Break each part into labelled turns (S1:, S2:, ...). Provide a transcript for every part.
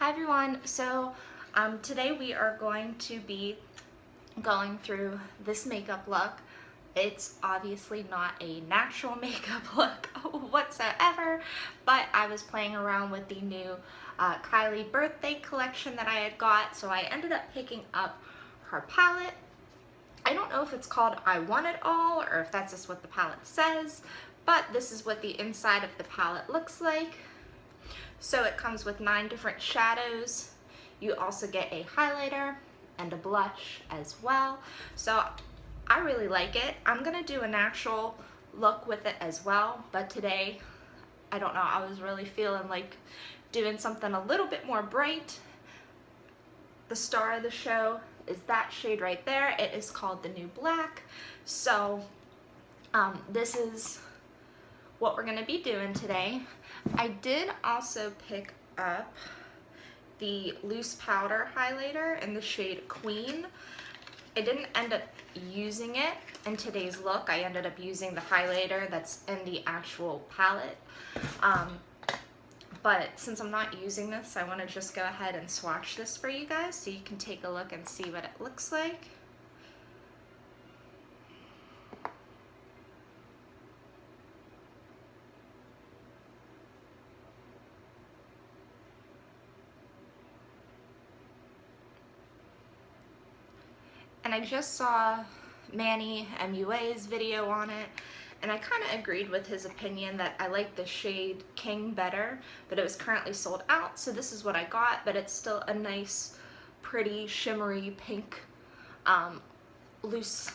S1: Hi everyone, so today we are going to be going through this makeup look. It's obviously not a natural makeup look whatsoever, but I was playing around with the new Kylie birthday collection that I had got, so I ended up picking up her palette. I don't know if it's called I Want It All or if that's just what the palette says, but this is what the inside of the palette looks like. So it comes with 9 different shadows. You also get a highlighter and a blush as well. So I really like it. I'm gonna do a natural look with it as well, but today, I don't know, I was really feeling like doing something a little bit more bright. The star of the show is that shade right there. It is called the New Black. So this is what we're gonna be doing today. I did also pick up the loose powder highlighter in the shade Queen. I didn't end up using it in today's look. I ended up using the highlighter that's in the actual palette. But since I'm not using this, I want to just go ahead and swatch this for you guys so you can take a look and see what it looks like. And I just saw Manny MUA's video on it, and I kind of agreed with his opinion that I like the shade King better, but it was currently sold out, so this is what I got, but it's still a nice, pretty, shimmery pink loose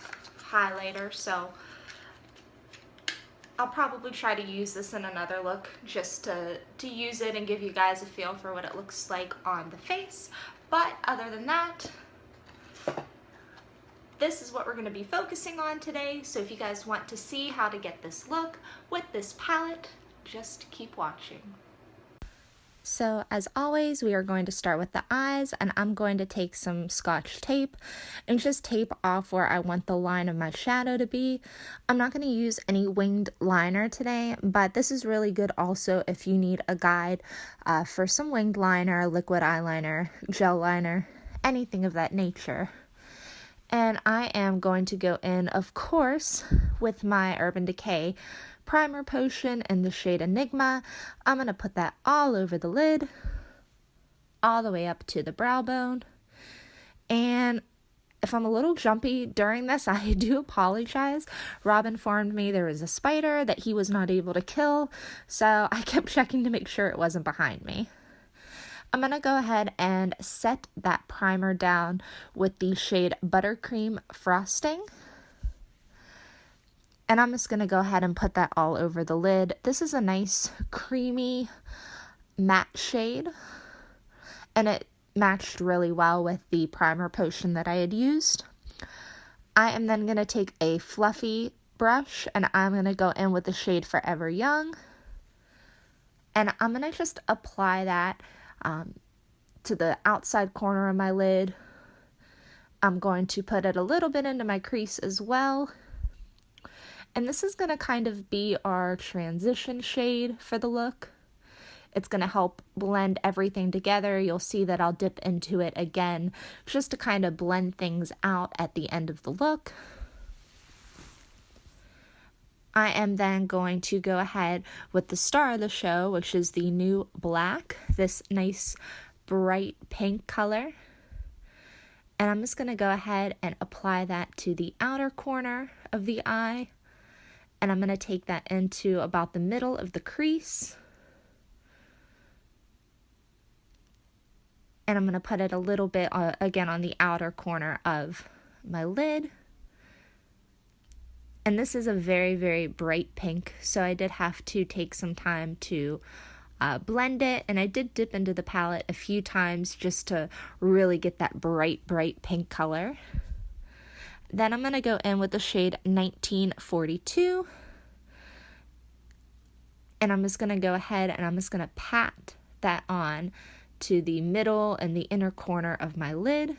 S1: highlighter, so I'll probably try to use this in another look just to use it and give you guys a feel for what it looks like on the face. But other than that, this is what we're going to be focusing on today, so if you guys want to see how to get this look with this palette, just keep watching. So as always, we are going to start with the eyes, and I'm going to take some Scotch tape and just tape off where I want the line of my shadow to be. I'm not going to use any winged liner today, but this is really good also if you need a guide for some winged liner, liquid eyeliner, gel liner, anything of that nature. And I am going to go in, of course, with my Urban Decay primer potion in the shade Enigma. I'm going to put that all over the lid, all the way up to the brow bone. And if I'm a little jumpy during this, I do apologize. Rob informed me there was a spider that he was not able to kill, so I kept checking to make sure it wasn't behind me. I'm going to go ahead and set that primer down with the shade Buttercream Frosting. And I'm just going to go ahead and put that all over the lid. This is a nice creamy matte shade, and it matched really well with the primer potion that I had used. I am then going to take a fluffy brush, and I'm going to go in with the shade Forever Young. And I'm going to just apply that to the outside corner of my lid. I'm going to put it a little bit into my crease as well. And this is going to kind of be our transition shade for the look. It's going to help blend everything together. You'll see that I'll dip into it again just to kind of blend things out at the end of the look. I am then going to go ahead with the star of the show, which is the New Black, this nice bright pink color. And I'm just going to go ahead and apply that to the outer corner of the eye. And I'm going to take that into about the middle of the crease. And I'm going to put it a little bit, again, on the outer corner of my lid. And this is a very, very bright pink, so I did have to take some time to blend it. And I did dip into the palette a few times just to really get that bright, bright pink color. Then I'm going to go in with the shade 1942. And I'm just going to go ahead and I'm just going to pat that on to the middle and the inner corner of my lid.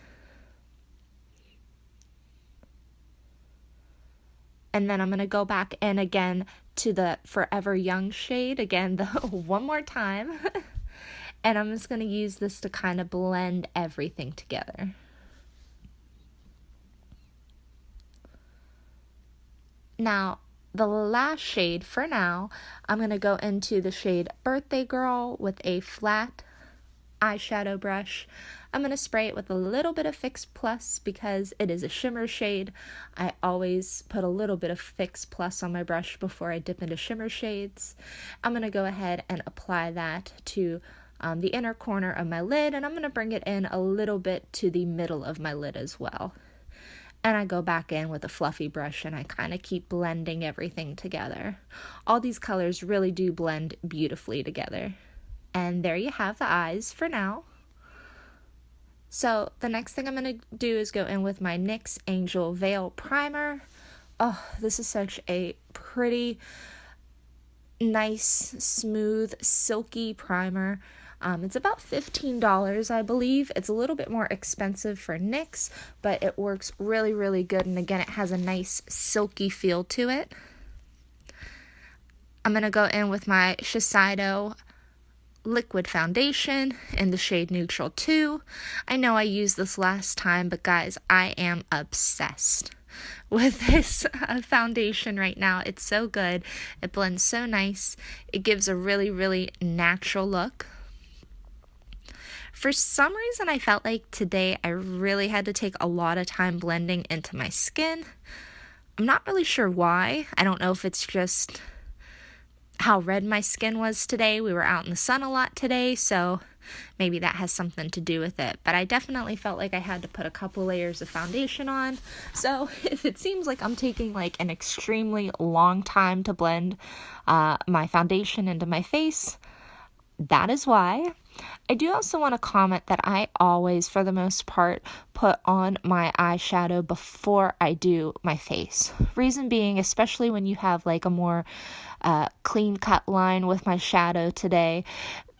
S1: And then I'm going to go back in again to the Forever Young shade, again, one more time. And I'm just going to use this to kind of blend everything together. Now, the last shade for now, I'm going to go into the shade Birthday Girl with a flat eyeshadow brush. I'm going to spray it with a little bit of Fix Plus because it is a shimmer shade. I always put a little bit of Fix Plus on my brush before I dip into shimmer shades. I'm going to go ahead and apply that to the inner corner of my lid, and I'm going to bring it in a little bit to the middle of my lid as well. And I go back in with a fluffy brush and I kind of keep blending everything together. All these colors really do blend beautifully together. And there you have the eyes for now. So the next thing I'm going to do is go in with my NYX Angel Veil Primer. Oh, this is such a pretty, nice, smooth, silky primer. It's about $15, I believe. It's a little bit more expensive for NYX, but it works really, really good. And again, it has a nice silky feel to it. I'm going to go in with my Shesiedo liquid foundation in the shade Neutral 2. I know I used this last time, but guys, I am obsessed with this foundation right now. It's so good. It blends so nice. It gives a really, really natural look. For some reason, I felt like today I really had to take a lot of time blending into my skin. I'm not really sure why. I don't know if it's just how red my skin was today. We were out in the sun a lot today, so maybe that has something to do with it. But I definitely felt like I had to put a couple layers of foundation on. So if it seems like I'm taking like an extremely long time to blend my foundation into my face, that is why. I do also want to comment that I always, for the most part, put on my eyeshadow before I do my face. Reason being, especially when you have like a more clean cut line with my shadow today,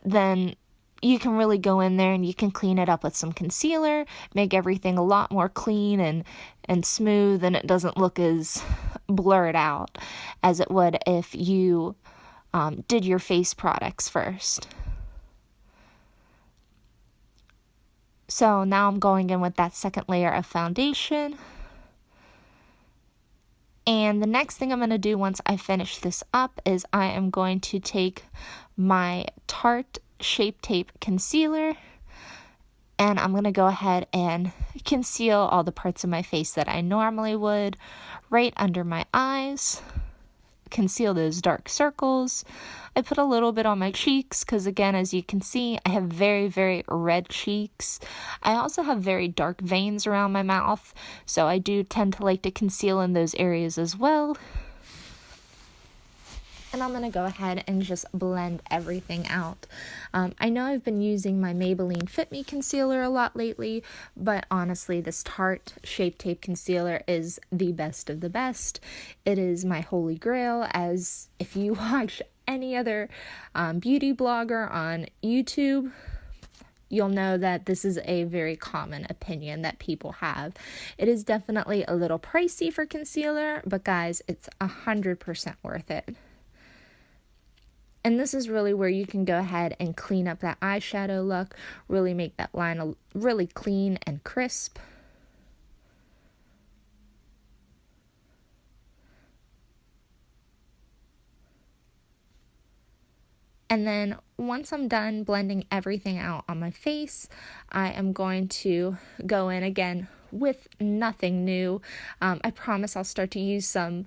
S1: then you can really go in there and you can clean it up with some concealer, make everything a lot more clean and smooth, and it doesn't look as blurred out as it would if you did your face products first. So now I'm going in with that second layer of foundation. And the next thing I'm going to do once I finish this up is I am going to take my Tarte Shape Tape Concealer, and I'm going to go ahead and conceal all the parts of my face that I normally would, right under my eyes. Conceal those dark circles. I put a little bit on my cheeks because, again, as you can see, I have very, very red cheeks. I also have very dark veins around my mouth, so I do tend to like to conceal in those areas as well. And I'm going to go ahead and just blend everything out. I know I've been using my Maybelline Fit Me concealer a lot lately, but honestly, this Tarte Shape Tape Concealer is the best of the best. It is my holy grail, as if you watch any other beauty blogger on YouTube, you'll know that this is a very common opinion that people have. It is definitely a little pricey for concealer, but guys, it's 100% worth it. And this is really where you can go ahead and clean up that eyeshadow look, really make that line really clean and crisp. And then once I'm done blending everything out on my face, I am going to go in again with nothing new. I promise I'll start to use some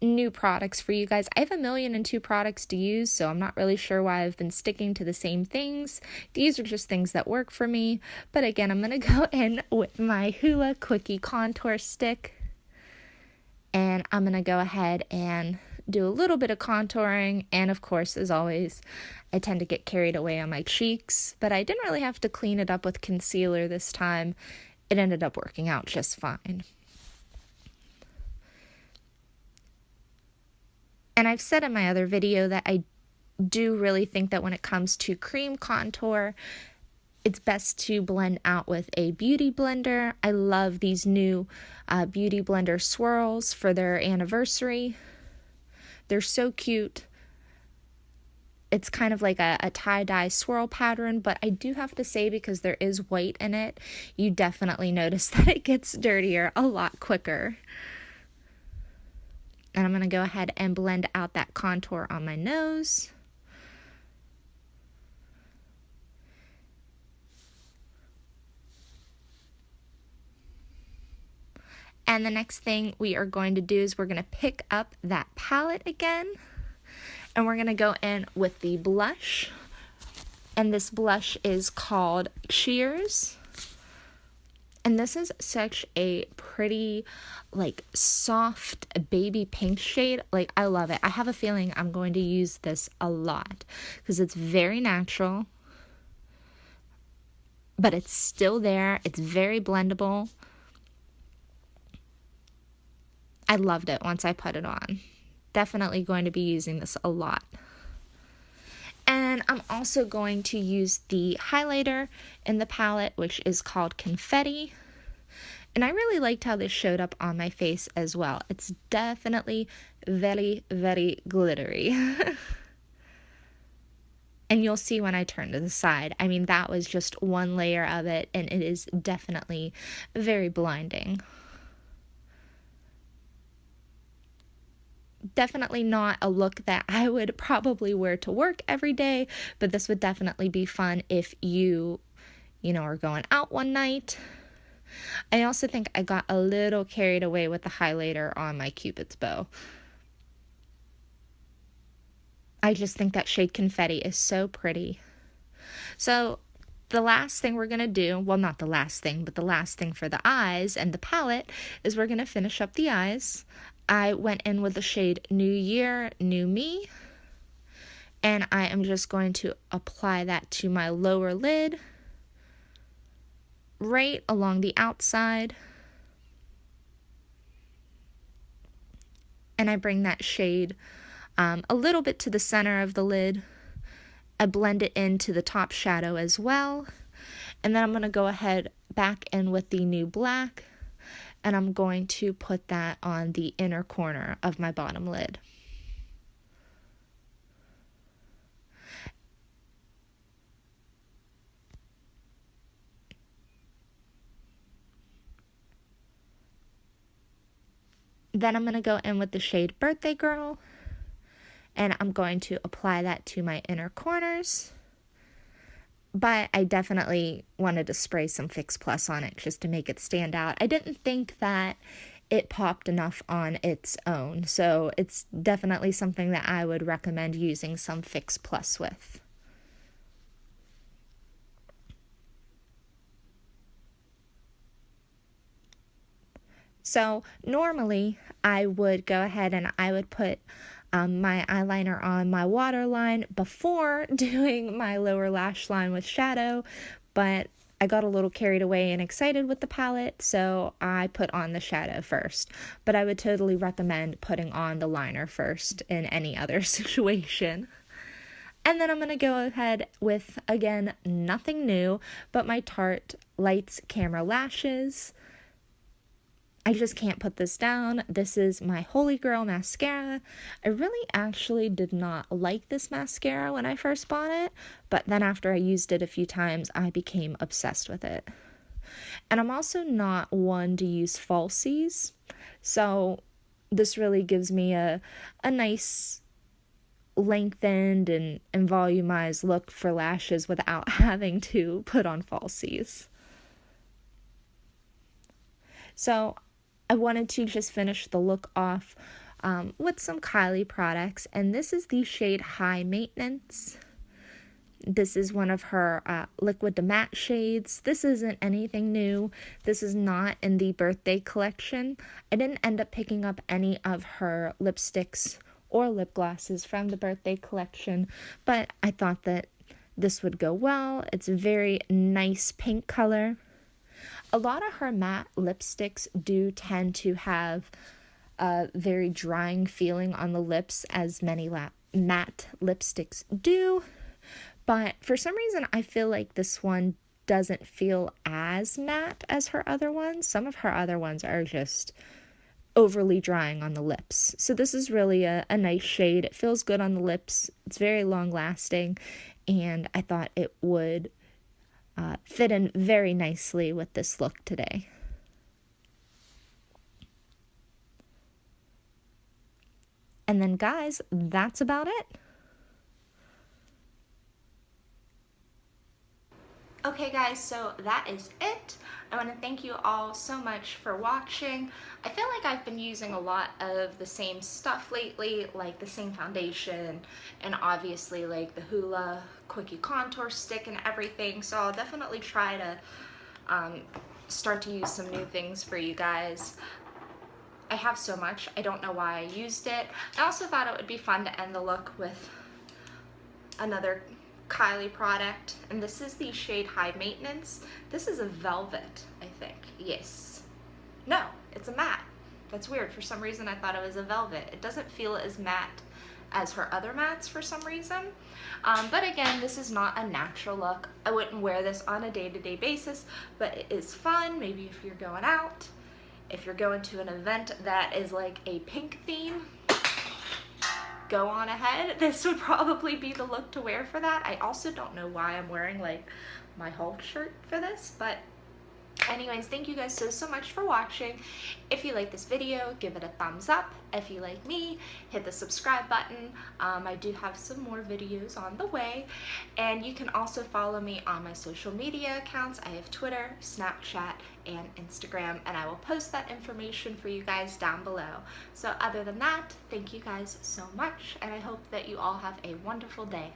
S1: new products for you guys. I have 1,000,002 products to use, so I'm not really sure why I've been sticking to the same things. These are just things that work for me. But again, I'm going to go in with my Hoola Quickie contour stick, and I'm going to go ahead and do a little bit of contouring. And of course, as always, I tend to get carried away on my cheeks, but I didn't really have to clean it up with concealer this time. It ended up working out just fine. And I've said in my other video that I do really think that when it comes to cream contour, it's best to blend out with a beauty blender. I love these new beauty blender swirls for their anniversary. They're so cute. it's kind of like a tie-dye swirl pattern, but I do have to say, because there is white in it, you definitely notice that it gets dirtier a lot quicker. And I'm going to go ahead and blend out that contour on my nose. And the next thing we are going to do is we're going to pick up that palette again. And we're going to go in with the blush. And this blush is called Shears. And this is such a pretty, like, soft baby pink shade. Like, I love it. I have a feeling I'm going to use this a lot because it's very natural, but it's still there. It's very blendable. I loved it once I put it on. Definitely going to be using this a lot. And I'm also going to use the highlighter in the palette, which is called Confetti. And I really liked how this showed up on my face as well. It's definitely very, very glittery. And you'll see when I turn to the side. I mean, that was just one layer of it, and it is definitely very blinding. Definitely not a look that I would probably wear to work every day, but this would definitely be fun if you are going out one night. I also think I got a little carried away with the highlighter on my Cupid's bow. I just think that shade Confetti is so pretty. So the last thing we're going to do, well, not the last thing, but the last thing for the eyes and the palette is we're going to finish up the eyes. I went in with the shade New Year, New Me, and I am just going to apply that to my lower lid, right along the outside, and I bring that shade a little bit to the center of the lid. I blend it into the top shadow as well, and then I'm going to go ahead back in with the New Black, and I'm going to put that on the inner corner of my bottom lid. Then I'm going to go in with the shade Birthday Girl, and I'm going to apply that to my inner corners. But I definitely wanted to spray some Fix Plus on it just to make it stand out. I didn't think that it popped enough on its own, so it's definitely something that I would recommend using some Fix Plus with. So normally I would go ahead and I would put my eyeliner on my waterline before doing my lower lash line with shadow, but I got a little carried away and excited with the palette, so I put on the shadow first. But I would totally recommend putting on the liner first in any other situation. And then I'm going to go ahead with, again, nothing new, but my Tarte Lights Camera Lashes. I just can't put this down. This is my Holy Grail mascara. I really actually did not like this mascara when I first bought it, but then after I used it a few times, I became obsessed with it. And I'm also not one to use falsies, so this really gives me a nice lengthened and volumized look for lashes without having to put on falsies. So I wanted to just finish the look off with some Kylie products, and this is the shade High Maintenance. This is one of her liquid to matte shades. This isn't anything new. This is not in the birthday collection. I didn't end up picking up any of her lipsticks or lip glosses from the birthday collection, but I thought that this would go well. It's a very nice pink color. A lot of her matte lipsticks do tend to have a very drying feeling on the lips, as many matte lipsticks do. But for some reason, I feel like this one doesn't feel as matte as her other ones. Some of her other ones are just
S2: overly drying on the lips. So this is really a nice shade. It feels good on the lips. It's very long lasting, and I thought it would fit in very nicely with this look today. And then guys, that's about it.
S1: Okay guys, so that is it. I want to thank you all so much for watching. I feel like I've been using a lot of the same stuff lately, like the same foundation and obviously like the Hoola Quickie contour stick and everything, so I'll definitely try to start to use some new things for you guys. I have so much, I don't know why I used it. I also thought it would be fun to end the look with another Kylie product, and this is the shade High Maintenance. This is a velvet, I think. Yes. No, it's a matte. That's weird. For some reason I thought it was a velvet. It doesn't feel as matte as her other mattes for some reason. But again, this is not a natural look. I wouldn't wear this on a day-to-day basis, but it is fun. Maybe if you're going out, if you're going to an event that is like a pink theme, go on ahead. This would probably be the look to wear for that. I also don't know why I'm wearing like my Hulk shirt for this, but anyways, thank you guys so much for watching. If you like this video, give it a thumbs up. If you like me, hit the subscribe button. I do have some more videos on the way, and you can also follow me on my social media accounts. I have Twitter, Snapchat, and Instagram, and I will post that information for you guys down below. So other than that, thank you guys so much, and I hope that you all have a wonderful day.